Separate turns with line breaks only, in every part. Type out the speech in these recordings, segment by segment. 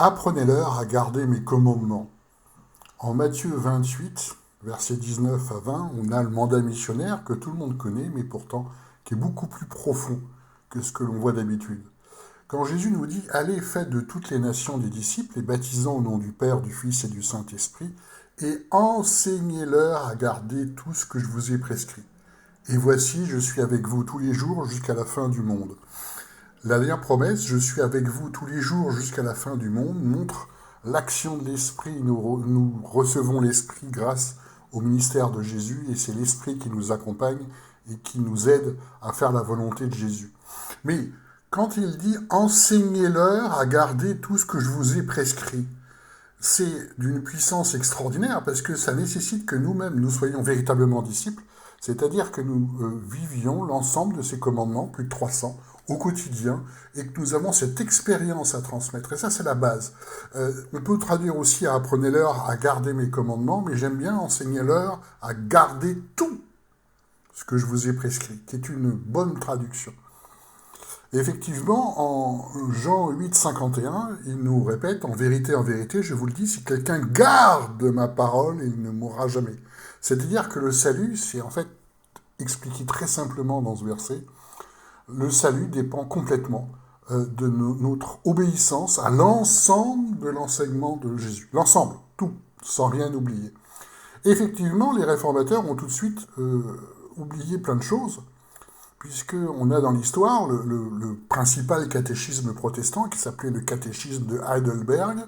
Apprenez-leur à garder mes commandements. En Matthieu 28, versets 19 à 20, on a le mandat missionnaire que tout le monde connaît, mais pourtant qui est beaucoup plus profond que ce que l'on voit d'habitude. Quand Jésus nous dit « Allez, faites de toutes les nations des disciples, et baptisant au nom du Père, du Fils et du Saint-Esprit, et enseignez-leur à garder tout ce que je vous ai prescrit. Et voici, je suis avec vous tous les jours jusqu'à la fin du monde. » La dernière promesse, je suis avec vous tous les jours jusqu'à la fin du monde, montre l'action de l'Esprit. Nous recevons l'Esprit grâce au ministère de Jésus, et c'est l'Esprit qui nous accompagne et qui nous aide à faire la volonté de Jésus. Mais quand il dit « enseignez-leur à garder tout ce que je vous ai prescrit », c'est d'une puissance extraordinaire parce que ça nécessite que nous-mêmes, nous soyons véritablement disciples, c'est-à-dire que nous vivions l'ensemble de ces commandements, plus de 300, au quotidien, et que nous avons cette expérience à transmettre. Et ça, c'est la base. On peut traduire aussi à « apprenez-leur à garder mes commandements », mais j'aime bien « enseignez-leur à garder tout ce que je vous ai prescrit », qui est une bonne traduction. Et effectivement, en Jean 8, 51, il nous répète « En vérité, je vous le dis, si quelqu'un garde ma parole, il ne mourra jamais. » C'est-à-dire que le salut, c'est en fait expliqué très simplement dans ce verset, le salut dépend complètement de notre obéissance à l'ensemble de l'enseignement de Jésus. L'ensemble, tout, sans rien oublier. Et effectivement, les réformateurs ont tout de suite oublié plein de choses, puisqu'on a dans l'histoire le principal catéchisme protestant, qui s'appelait le catéchisme de Heidelberg,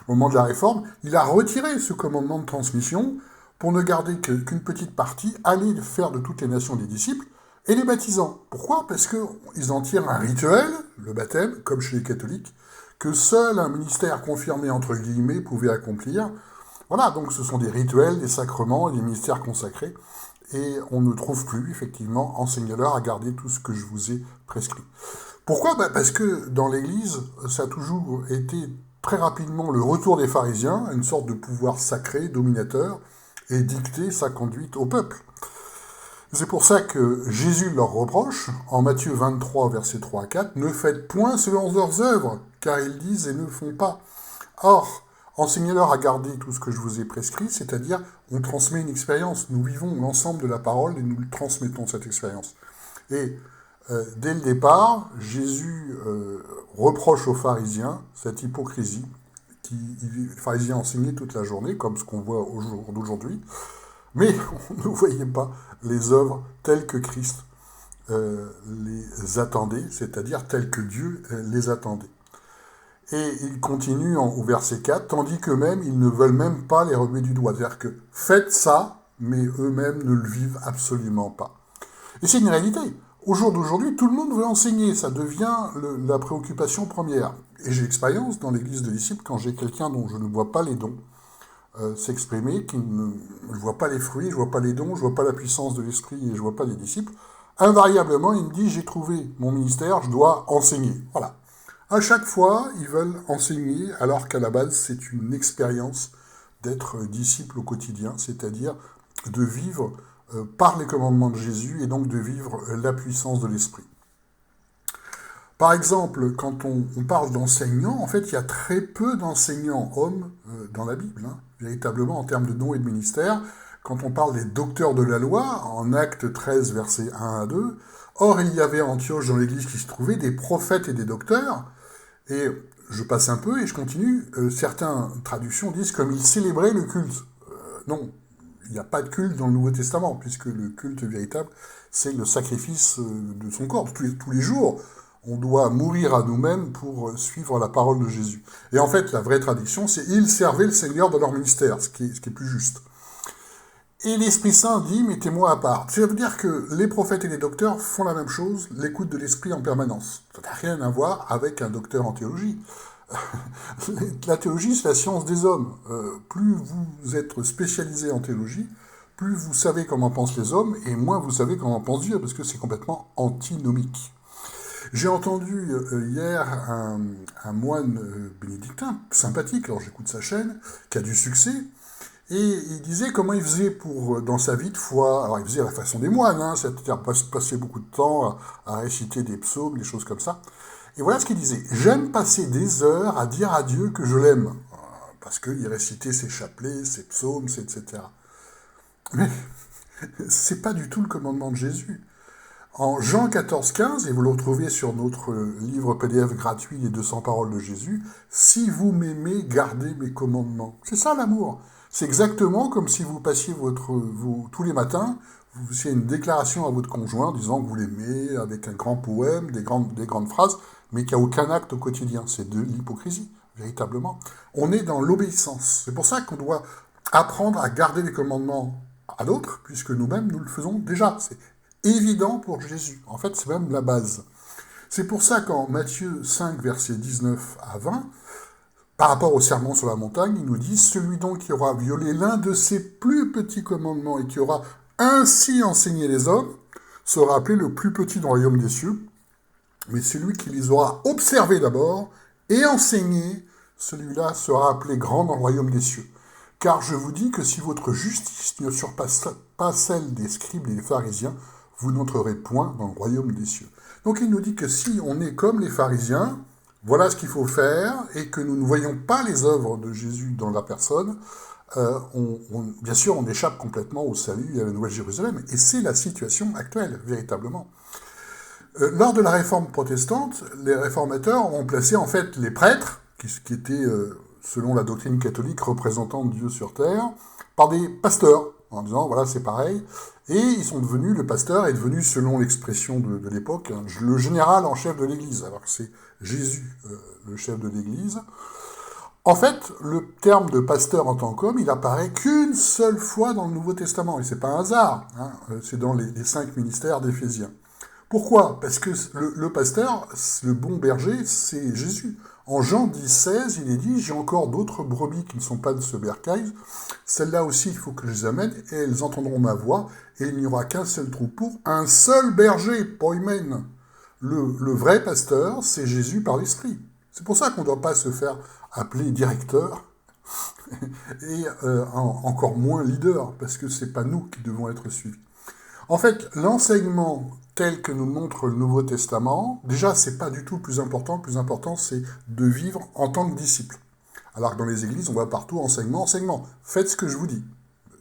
au moment de la Réforme. Il a retiré ce commandement de transmission pour ne garder qu'une petite partie, aller faire de toutes les nations des disciples, et les baptisants. Pourquoi ? Parce qu'ils en tirent un rituel, le baptême, comme chez les catholiques, que seul un ministère confirmé, entre guillemets, pouvait accomplir. Voilà, donc ce sont des rituels, des sacrements, des ministères consacrés, et on ne trouve plus, effectivement, enseignez-leur à garder tout ce que je vous ai prescrit. Pourquoi ? Parce que dans l'Église, ça a toujours été très rapidement le retour des pharisiens, une sorte de pouvoir sacré, dominateur, et dicter sa conduite au peuple. C'est pour ça que Jésus leur reproche, en Matthieu 23, versets 3 à 4, « Ne faites point selon leurs œuvres, car ils disent et ne font pas. » Or, enseignez-leur à garder tout ce que je vous ai prescrit, c'est-à-dire, on transmet une expérience. Nous vivons l'ensemble de la parole et nous transmettons cette expérience. Et dès le départ, Jésus reproche aux pharisiens cette hypocrisie, les pharisiens enseignaient toute la journée, comme ce qu'on voit au jour d'aujourd'hui, mais on ne voyait pas les œuvres telles que Christ les attendait, c'est-à-dire telles que Dieu les attendait. Et il continue au verset 4, tandis qu'eux-mêmes, ils ne veulent même pas les remuer du doigt. C'est-à-dire que faites ça, mais eux-mêmes ne le vivent absolument pas. Et c'est une réalité. Au jour d'aujourd'hui, tout le monde veut enseigner, ça devient la préoccupation première. Et j'ai l'expérience dans l'église de disciples, quand j'ai quelqu'un dont je ne vois pas les dons, s'exprimer, je ne vois pas les fruits, je ne vois pas les dons, je ne vois pas la puissance de l'esprit et je ne vois pas les disciples, invariablement, il me dit, j'ai trouvé mon ministère, je dois enseigner. Voilà. À chaque fois, ils veulent enseigner, alors qu'à la base, c'est une expérience d'être disciple au quotidien, c'est-à-dire de vivre par les commandements de Jésus et donc de vivre la puissance de l'esprit. Par exemple, quand on parle d'enseignants, en fait, il y a très peu d'enseignants hommes dans la Bible, véritablement en termes de dons et de ministères. Quand on parle des docteurs de la loi, en Actes 13, versets 1 à 2, or il y avait à Antioche dans l'église qui se trouvait des prophètes et des docteurs, et je passe un peu et je continue, certaines traductions disent comme ils célébraient le culte. Non, il n'y a pas de culte dans le Nouveau Testament, puisque le culte véritable, c'est le sacrifice de son corps. Tous les jours, on doit mourir à nous-mêmes pour suivre la parole de Jésus. Et en fait, la vraie traduction, c'est « ils servaient le Seigneur dans leur ministère », ce qui est plus juste. Et l'Esprit Saint dit « mettez-moi à part ». Ça veut dire que les prophètes et les docteurs font la même chose, l'écoute de l'Esprit en permanence. Ça n'a rien à voir avec un docteur en théologie. La théologie, c'est la science des hommes. Plus vous êtes spécialisé en théologie, plus vous savez comment pensent les hommes, et moins vous savez comment pense Dieu, parce que c'est complètement antinomique. J'ai entendu hier un moine bénédictin, sympathique, alors j'écoute sa chaîne, qui a du succès, et il disait comment il faisait dans sa vie de foi, alors il faisait à la façon des moines, c'est-à-dire passer beaucoup de temps à réciter des psaumes, des choses comme ça, Et voilà ce qu'il disait. J'aime passer des heures à dire à Dieu que je l'aime. Parce qu'il récitait ses chapelets, ses psaumes, etc. Mais c'est pas du tout le commandement de Jésus. En Jean 14,15, et vous le retrouvez sur notre livre PDF gratuit, les 200 paroles de Jésus, si vous m'aimez, gardez mes commandements. C'est ça l'amour. C'est exactement comme si vous passiez tous les matins, vous faisiez une déclaration à votre conjoint disant que vous l'aimez avec un grand poème, des grandes phrases, mais qu'il n'y a aucun acte au quotidien. C'est de l'hypocrisie, véritablement. On est dans l'obéissance. C'est pour ça qu'on doit apprendre à garder les commandements à d'autres, puisque nous-mêmes, nous le faisons déjà. C'est évident pour Jésus. En fait, c'est même la base. C'est pour ça qu'en Matthieu 5, versets 19 à 20, par rapport au sermon sur la montagne, il nous dit « Celui donc qui aura violé l'un de ses plus petits commandements et qui aura ainsi enseigné les hommes, sera appelé le plus petit dans le royaume des cieux. Mais celui qui les aura observés d'abord et enseignés, celui-là sera appelé grand dans le royaume des cieux. Car je vous dis que si votre justice ne surpasse pas celle des scribes et des pharisiens, vous n'entrerez point dans le royaume des cieux. » Donc il nous dit que si on est comme les pharisiens, voilà ce qu'il faut faire, et que nous ne voyons pas les œuvres de Jésus dans la personne, bien sûr on échappe complètement au salut et à la Nouvelle Jérusalem, et c'est la situation actuelle, véritablement. Lors de la réforme protestante, les réformateurs ont placé en fait les prêtres, qui étaient, selon la doctrine catholique, représentants de Dieu sur terre, par des pasteurs, en disant, voilà, c'est pareil. Et ils sont devenus, le pasteur est devenu, selon l'expression de l'époque, le général en chef de l'Église, alors que c'est Jésus, le chef de l'Église. En fait, le terme de pasteur en tant qu'homme, il apparaît qu'une seule fois dans le Nouveau Testament, et c'est pas un hasard, hein, c'est dans les 5 ministères d'Éphésiens. Pourquoi? Parce que le pasteur, le bon berger, c'est Jésus. En Jean 10,16, il est dit « J'ai encore d'autres brebis qui ne sont pas de ce bercail. Celles-là aussi, il faut que je les amène, et elles entendront ma voix, et il n'y aura qu'un seul troupeau, un seul berger, poimen. » Le vrai pasteur, c'est Jésus par l'Esprit. C'est pour ça qu'on ne doit pas se faire appeler directeur, et encore moins leader, parce que ce n'est pas nous qui devons être suivis. En fait, l'enseignement tel que nous montre le Nouveau Testament, déjà, c'est pas du tout le plus important. Le plus important, c'est de vivre en tant que disciple. Alors que dans les églises, on voit partout enseignement, enseignement. Faites ce que je vous dis,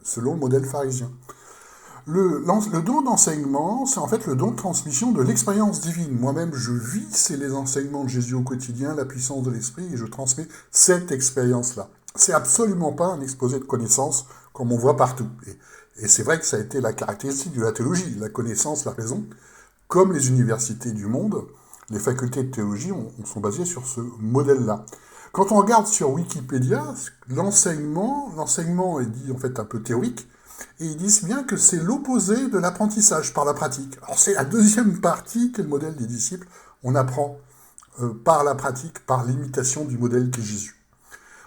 selon le modèle pharisien. Le don d'enseignement, c'est en fait le don de transmission de l'expérience divine. Moi-même, je vis, c'est les enseignements de Jésus au quotidien, la puissance de l'Esprit, et je transmets cette expérience-là. C'est absolument pas un exposé de connaissances comme on voit partout. Et c'est vrai que ça a été la caractéristique de la théologie, la connaissance, la raison. Comme les universités du monde, les facultés de théologie sont basées sur ce modèle-là. Quand on regarde sur Wikipédia, l'enseignement est dit en fait un peu théorique, et ils disent bien que c'est l'opposé de l'apprentissage par la pratique. Alors c'est la deuxième partie qui est le modèle des disciples. On apprend par la pratique, par l'imitation du modèle qui est Jésus.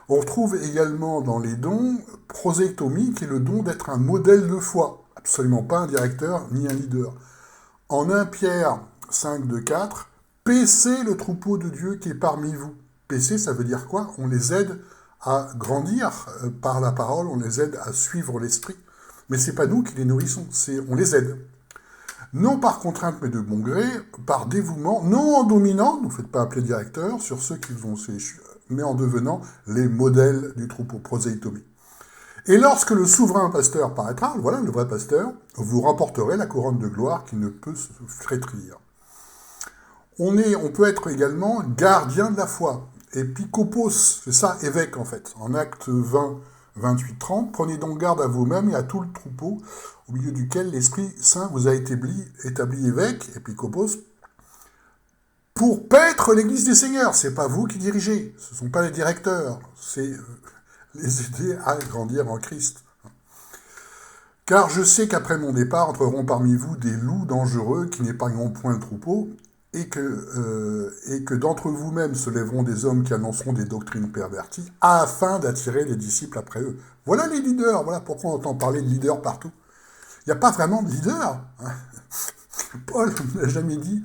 On retrouve également dans les dons proséctomie, qui est le don d'être un modèle de foi. Absolument pas un directeur ni un leader. En 1 Pierre 5, 2, 4, paissez le troupeau de Dieu qui est parmi vous. Paissez, ça veut dire quoi? On les aide à grandir par la parole, on les aide à suivre l'esprit. Mais c'est pas nous qui les nourrissons, on les aide. Non par contrainte mais de bon gré, par dévouement, non en dominant, ne vous faites pas appeler directeur, sur ceux qui vont sécher, mais en devenant les modèles du troupeau, proséitomie. Et lorsque le souverain pasteur paraîtra, voilà le vrai pasteur, vous remporterez la couronne de gloire qui ne peut se flétrir. On peut être également gardien de la foi, épiscopos, c'est ça, évêque en fait, en acte 20, 28, 30, prenez donc garde à vous-même et à tout le troupeau, au milieu duquel l'Esprit Saint vous a établi évêque, épiscopos, pour paître l'Église des Seigneurs. C'est pas vous qui dirigez, ce ne sont pas les directeurs, c'est les aider à grandir en Christ. Car je sais qu'après mon départ entreront parmi vous des loups dangereux qui n'épargneront point le troupeau, et que d'entre vous-mêmes se lèveront des hommes qui annonceront des doctrines perverties, afin d'attirer les disciples après eux. Voilà les leaders, voilà pourquoi on entend parler de leaders partout. Il n'y a pas vraiment de leader. Paul n'a jamais dit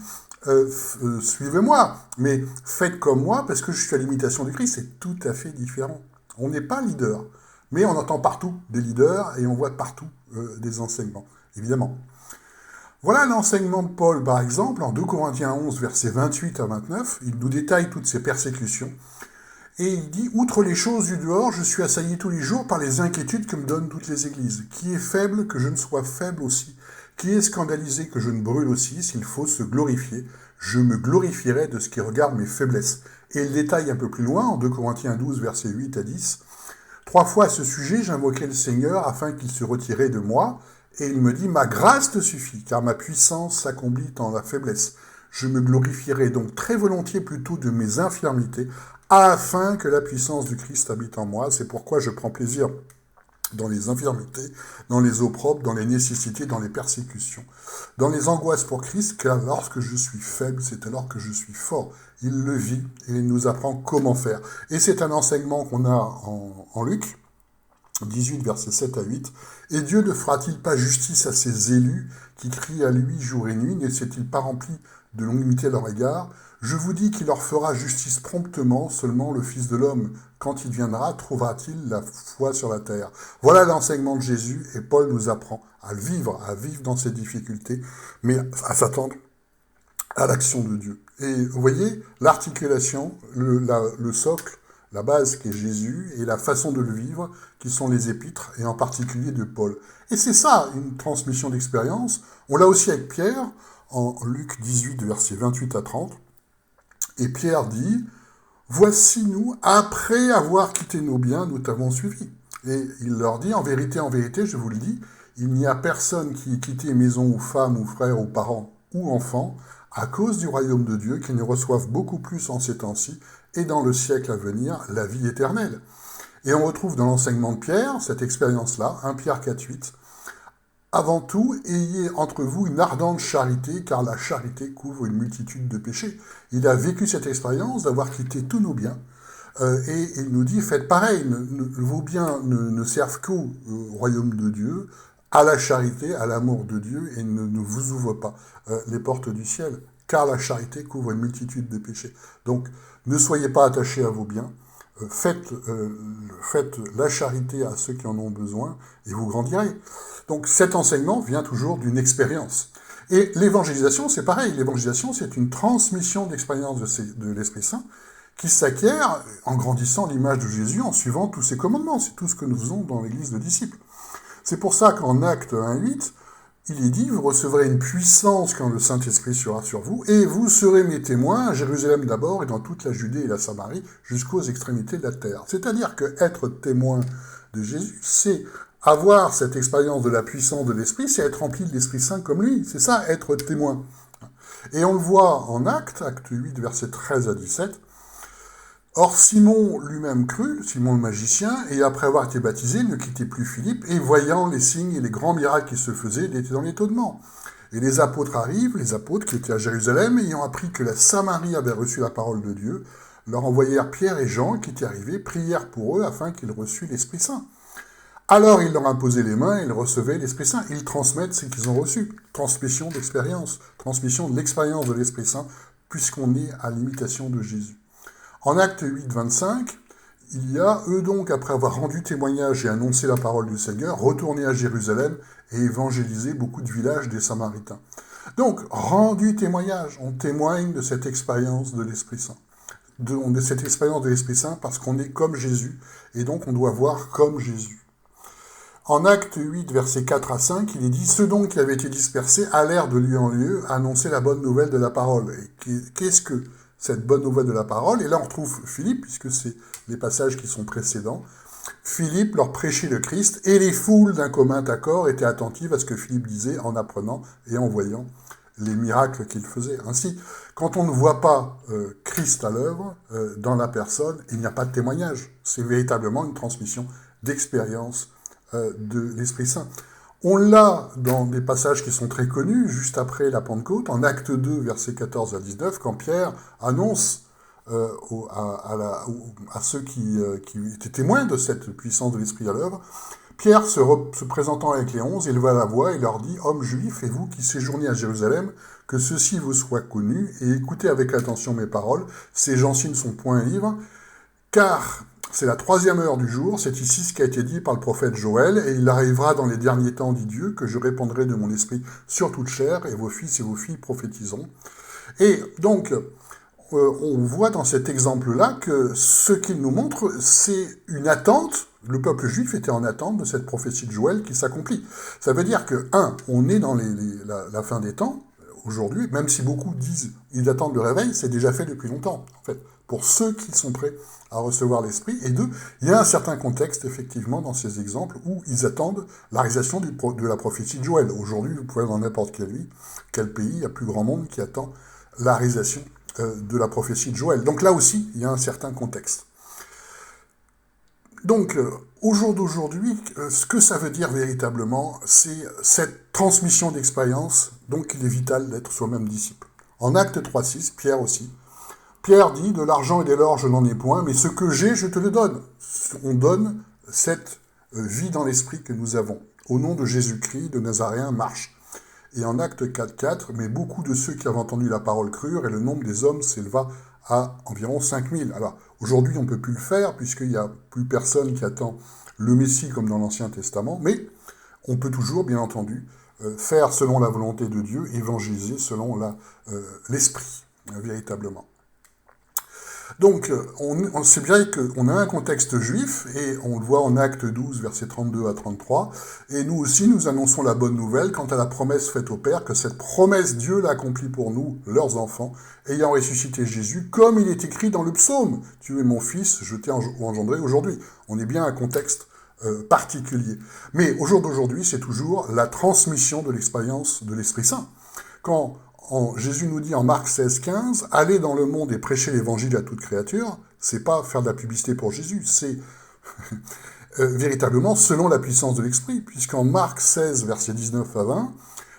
suivez-moi, mais faites comme moi parce que je suis à l'imitation du Christ, c'est tout à fait différent. On n'est pas leader, mais on entend partout des leaders et on voit partout des enseignements, évidemment. Voilà l'enseignement de Paul, par exemple, en 2 Corinthiens 11, versets 28 à 29. Il nous détaille toutes ces persécutions. Et il dit, outre les choses du dehors, je suis assailli tous les jours par les inquiétudes que me donnent toutes les églises. Qui est faible, que je ne sois faible aussi. Qui est scandalisé, que je ne brûle aussi. S'il faut se glorifier, je me glorifierai de ce qui regarde mes faiblesses. Et il détaille un peu plus loin, en 2 Corinthiens 12, versets 8 à 10. 3 fois à ce sujet, j'invoquai le Seigneur afin qu'il se retirait de moi. Et il me dit, ma grâce te suffit, car ma puissance s'accomplit en la faiblesse. Je me glorifierai donc très volontiers plutôt de mes infirmités, afin que la puissance du Christ habite en moi. C'est pourquoi je prends plaisir dans les infirmités, dans les opprobres, dans les nécessités, dans les persécutions, dans les angoisses pour Christ, car lorsque je suis faible, c'est alors que je suis fort. Il le vit et il nous apprend comment faire. Et c'est un enseignement qu'on a en Luc 18, versets 7 à 8. Et Dieu ne fera-t-il pas justice à ses élus qui crient à lui jour et nuit? Ne s'est-il pas rempli de longanimité à leur égard? Je vous dis qu'il leur fera justice promptement, seulement le Fils de l'homme, quand il viendra, trouvera-t-il la foi sur la terre? Voilà l'enseignement de Jésus, et Paul nous apprend à vivre dans ces difficultés, mais à s'attendre à l'action de Dieu. Et vous voyez, l'articulation, le socle, la base qui est Jésus, et la façon de le vivre, qui sont les épîtres, et en particulier de Paul. Et c'est ça, une transmission d'expérience. On l'a aussi avec Pierre, en Luc 18, versets 28 à 30. Et Pierre dit, « Voici nous, après avoir quitté nos biens, nous t'avons suivis. » Et il leur dit, en vérité, je vous le dis, il n'y a personne qui ait quitté maison ou femme ou frère ou parents ou enfants à cause du royaume de Dieu qui ne reçoive beaucoup plus en ces temps-ci et dans le siècle à venir la vie éternelle. Et on retrouve dans l'enseignement de Pierre cette expérience-là, 1 Pierre 4, 8. Avant tout, ayez entre vous une ardente charité, car la charité couvre une multitude de péchés. Il a vécu cette expérience d'avoir quitté tous nos biens, et il nous dit, faites pareil, vos biens ne servent qu'au royaume de Dieu, à la charité, à l'amour de Dieu, et ne vous ouvrent pas les portes du ciel, car la charité couvre une multitude de péchés. Donc, ne soyez pas attachés à vos biens, faites la charité à ceux qui en ont besoin, et vous grandirez. Donc cet enseignement vient toujours d'une expérience. Et l'évangélisation, c'est pareil. L'évangélisation, c'est une transmission d'expérience de l'Esprit Saint qui s'acquiert en grandissant l'image de Jésus, en suivant tous ses commandements. C'est tout ce que nous faisons dans l'Église de disciples. C'est pour ça qu'en Actes 1.8, il est dit, vous recevrez une puissance quand le Saint-Esprit sera sur vous, et vous serez mes témoins à Jérusalem d'abord et dans toute la Judée et la Samarie, jusqu'aux extrémités de la terre. C'est-à-dire que être témoin de Jésus, c'est avoir cette expérience de la puissance de l'Esprit, c'est être rempli de l'Esprit Saint comme lui. C'est ça, être témoin. Et on le voit en Acte 8, versets 13 à 17. Or Simon lui-même crut, Simon le magicien, et après avoir été baptisé, ne quittait plus Philippe, et voyant les signes et les grands miracles qui se faisaient, il était dans l'étonnement. Et les apôtres arrivent, les apôtres qui étaient à Jérusalem, ayant appris que la Samarie avait reçu la parole de Dieu, leur envoyèrent Pierre et Jean, qui étaient arrivés, prièrent pour eux afin qu'ils reçussent l'Esprit Saint. Alors ils leur imposaient les mains et ils recevaient l'Esprit Saint. Ils transmettent ce qu'ils ont reçu. Transmission d'expérience, transmission de l'expérience de l'Esprit Saint, puisqu'on est à l'imitation de Jésus. En Acte 8, 25, il y a, eux donc, après avoir rendu témoignage et annoncé la parole du Seigneur, retournés à Jérusalem et évangélisé beaucoup de villages des Samaritains. Donc, rendu témoignage, on témoigne de cette expérience de l'Esprit Saint. De cette expérience de l'Esprit Saint parce qu'on est comme Jésus, et donc on doit voir comme Jésus. En Acte 8, versets 4 à 5, il est dit « Ceux donc qui avaient été dispersés allèrent de lieu en lieu annoncer la bonne nouvelle de la parole. » Et qu'est-ce que cette bonne nouvelle de la parole? Et là, on retrouve Philippe, puisque c'est les passages qui sont précédents. Philippe leur prêchait le Christ, et les foules d'un commun accord étaient attentives à ce que Philippe disait en apprenant et en voyant les miracles qu'il faisait. Ainsi, quand on ne voit pas Christ à l'œuvre dans la personne, il n'y a pas de témoignage. C'est véritablement une transmission d'expérience de l'Esprit Saint. On l'a dans des passages qui sont très connus, juste après la Pentecôte, en Acte 2, versets 14 à 19, quand Pierre annonce à ceux qui étaient témoins de cette puissance de l'Esprit à l'œuvre, Pierre, se présentant avec les 11, éleva la voix et leur dit « Hommes juifs, et vous qui séjournez à Jérusalem, que ceci vous soit connu, et écoutez avec attention mes paroles, ces gens-ci ne sont point ivres, car C'est la 3e heure du jour, c'est ici ce qui a été dit par le prophète Joël, et il arrivera dans les derniers temps, dit Dieu, que je répandrai de mon esprit sur toute chair, et vos fils et vos filles prophétiseront. Et donc, on voit dans cet exemple-là que ce qu'il nous montre, c'est une attente. Le peuple juif était en attente de cette prophétie de Joël qui s'accomplit. Ça veut dire que, on est dans la fin des temps, aujourd'hui, même si beaucoup disent ils attendent le réveil, c'est déjà fait depuis longtemps, en fait, pour ceux qui sont prêts à recevoir l'Esprit. Et deux, il y a un certain contexte, effectivement, dans ces exemples, où ils attendent la réalisation de la prophétie de Joël. Aujourd'hui, vous pouvez dans n'importe quel pays, il y a plus grand monde qui attend la réalisation de la prophétie de Joël. Donc là aussi, il y a un certain contexte. Donc, au jour d'aujourd'hui, ce que ça veut dire véritablement, c'est cette transmission d'expérience, donc il est vital d'être soi-même disciple. En Acte 3.6, Pierre aussi, Pierre dit, de l'argent et de l'or, je n'en ai point, mais ce que j'ai, je te le donne. On donne cette vie dans l'esprit que nous avons. Au nom de Jésus-Christ, de Nazaréen, marche. Et en Acte 4.4, mais beaucoup de ceux qui avaient entendu la parole crurent, et le nombre des hommes s'éleva à environ 5000. Alors, aujourd'hui, on ne peut plus le faire, puisqu'il n'y a plus personne qui attend le Messie comme dans l'Ancien Testament, mais on peut toujours, bien entendu, faire selon la volonté de Dieu, évangéliser selon l'Esprit, véritablement. Donc, c'est bien qu'on a un contexte juif, et on le voit en Acte 12, versets 32 à 33, et nous aussi, nous annonçons la bonne nouvelle quant à la promesse faite au Père, que cette promesse, Dieu l'a accomplie pour nous, leurs enfants, ayant ressuscité Jésus, comme il est écrit dans le psaume, « Tu es mon fils, je t'ai engendré aujourd'hui ». On est bien à un contexte particulier. Mais au jour d'aujourd'hui, c'est toujours la transmission de l'expérience de l'Esprit Saint. Quand Jésus nous dit en Marc 16,15, « Allez dans le monde et prêchez l'évangile à toute créature », c'est pas faire de la publicité pour Jésus, c'est véritablement selon la puissance de l'Esprit, puisqu'en Marc 16, versets 19 à 20,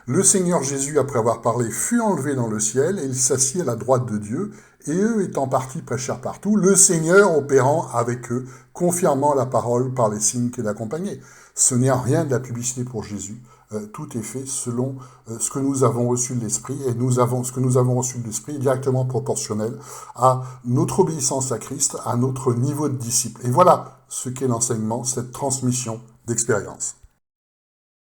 le Seigneur Jésus, après avoir parlé, fut enlevé dans le ciel, et il s'assit à la droite de Dieu, et eux étant partis prêchèrent partout, le Seigneur opérant avec eux, confirmant la parole par les signes qui l'accompagnaient. Ce n'est rien de la publicité pour Jésus, tout est fait selon ce que nous avons reçu de l'Esprit, et ce que nous avons reçu de l'Esprit est directement proportionnel à notre obéissance à Christ, à notre niveau de disciple. Et voilà ce qu'est l'enseignement, cette transmission d'expérience.